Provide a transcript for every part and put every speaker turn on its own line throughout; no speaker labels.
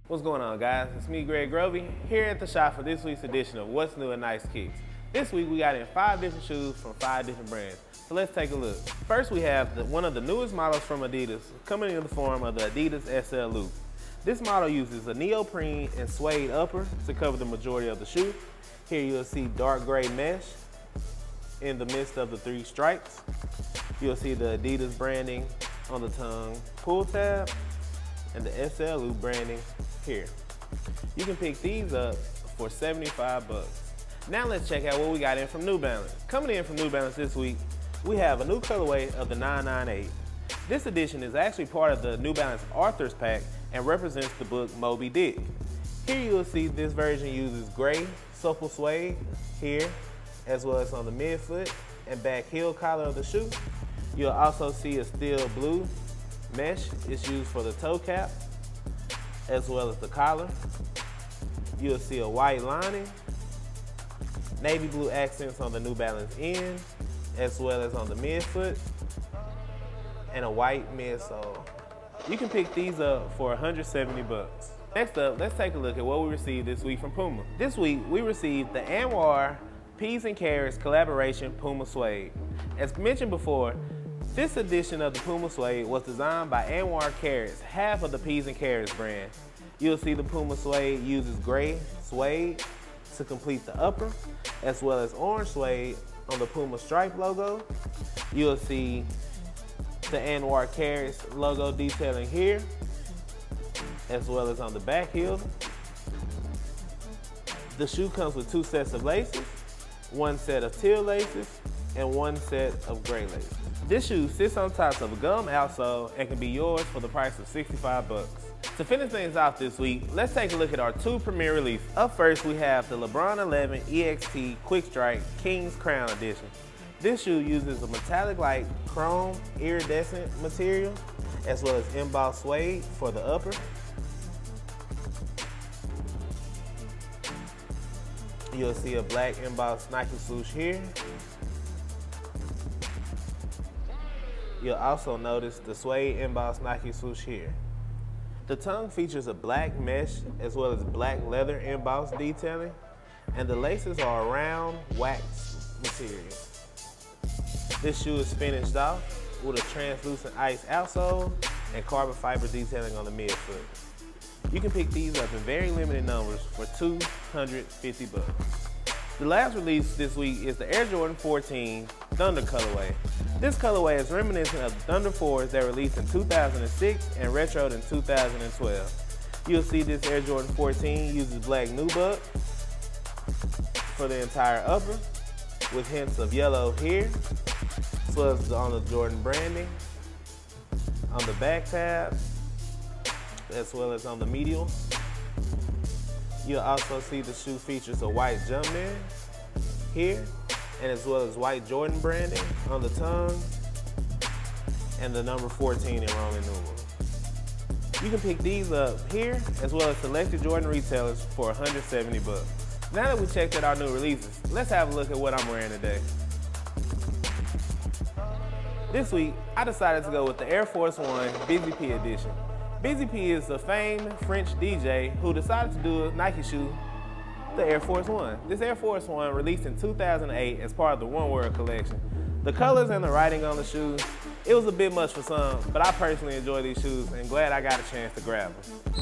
What's going on, guys? It's me, Greg Grovey, here at the shop for this week's edition of What's New at Nice Kicks. This week we got in 5 different shoes from 5 different brands. So let's take a look. First we have one of the newest models from Adidas coming in the form of the Adidas SL Loop. This model uses a neoprene and suede upper to cover the majority of the shoe. Here you'll see dark gray mesh in the midst of the 3 stripes. You'll see the Adidas branding on the tongue pull tab and the SL Loop branding here. You can pick these up for 75 bucks. Now let's check out what we got in from New Balance. Coming in from New Balance this week, we have a new colorway of the 998. This edition is actually part of the New Balance Authors Pack and represents the book Moby Dick. Here you will see this version uses gray supple suede here, as well as on the midfoot and back heel collar of the shoe. You'll also see a steel blue mesh is used for the toe cap, as well as the collar. You'll see a white lining, navy blue accents on the New Balance end, as well as on the midfoot, and a white midsole. You can pick these up for 170 bucks. Next up, let's take a look at what we received this week from Puma. This week, we received the Anwar Peas and Carrots collaboration Puma suede. As mentioned before, this edition of the Puma suede was designed by Anwar Carrots, half of the Peas and Carrots brand. You'll see the Puma suede uses gray suede to complete the upper, as well as orange suede on the Puma stripe logo. You'll see the Anwar Carrots logo detailing here, as well as on the back heel. The shoe comes with 2 sets of laces, 1 set of teal laces, and 1 set of gray laces. This shoe sits on top of a gum outsole and can be yours for the price of 65 bucks. To finish things off this week, let's take a look at our 2 premier releases. Up first, we have the LeBron 11 EXT Quick Strike King's Crown Edition. This shoe uses a metallic like chrome iridescent material, as well as embossed suede for the upper. You'll see a black embossed Nike swoosh here. You'll also notice the suede embossed Nike swoosh here. The tongue features a black mesh as well as black leather embossed detailing, and the laces are a round wax material. This shoe is finished off with a translucent ice outsole and carbon fiber detailing on the midfoot. You can pick these up in very limited numbers for 250 bucks. The last release this week is the Air Jordan 14 Thunder colorway. This colorway is reminiscent of the Thunder 4s that released in 2006 and retroed in 2012. You'll see this Air Jordan 14 uses black nubuck for the entire upper, with hints of yellow here, as well as on the Jordan branding, on the back tab, as well as on the medial. You'll also see the shoe features a white Jumpman here, and as well as white Jordan branding on the tongue and the number 14 in Roman numerals. You can pick these up here, as well as selected Jordan retailers for 170 bucks. Now that we checked out our new releases, let's have a look at what I'm wearing today. This week, I decided to go with the Air Force One Busy P edition. Busy P is a famed French DJ who decided to do a Nike shoe, the Air Force One. This Air Force One released in 2008 as part of the One World collection. The colors and the writing on the shoes, it was a bit much for some, but I personally enjoy these shoes and glad I got a chance to grab them.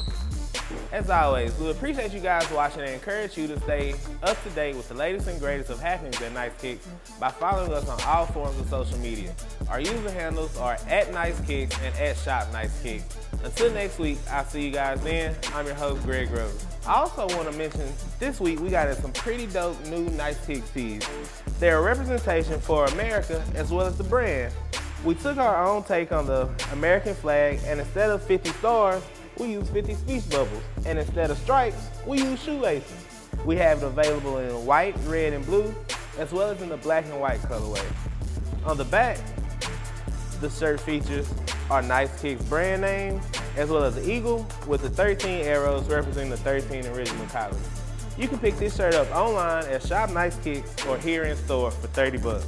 As always, we appreciate you guys watching and encourage you to stay up to date with the latest and greatest of happenings at Nice Kicks by following us on all forms of social media. Our user handles are @NiceKicks and @ShopNiceKicks. Until next week, I'll see you guys then. I'm your host, Greg Grovey. I also want to mention this week we got in some pretty dope new Nice Kicks tees. They're a representation for America as well as the brand. We took our own take on the American flag, and instead of 50 stars, we use 50 speech bubbles. And instead of stripes, we use shoelaces. We have it available in white, red, and blue, as well as in the black and white colorway. On the back, the shirt features our Nice Kicks brand name, as well as the eagle with the 13 arrows representing the 13 original colors. You can pick this shirt up online at Shop Nice Kicks or here in store for 30 bucks.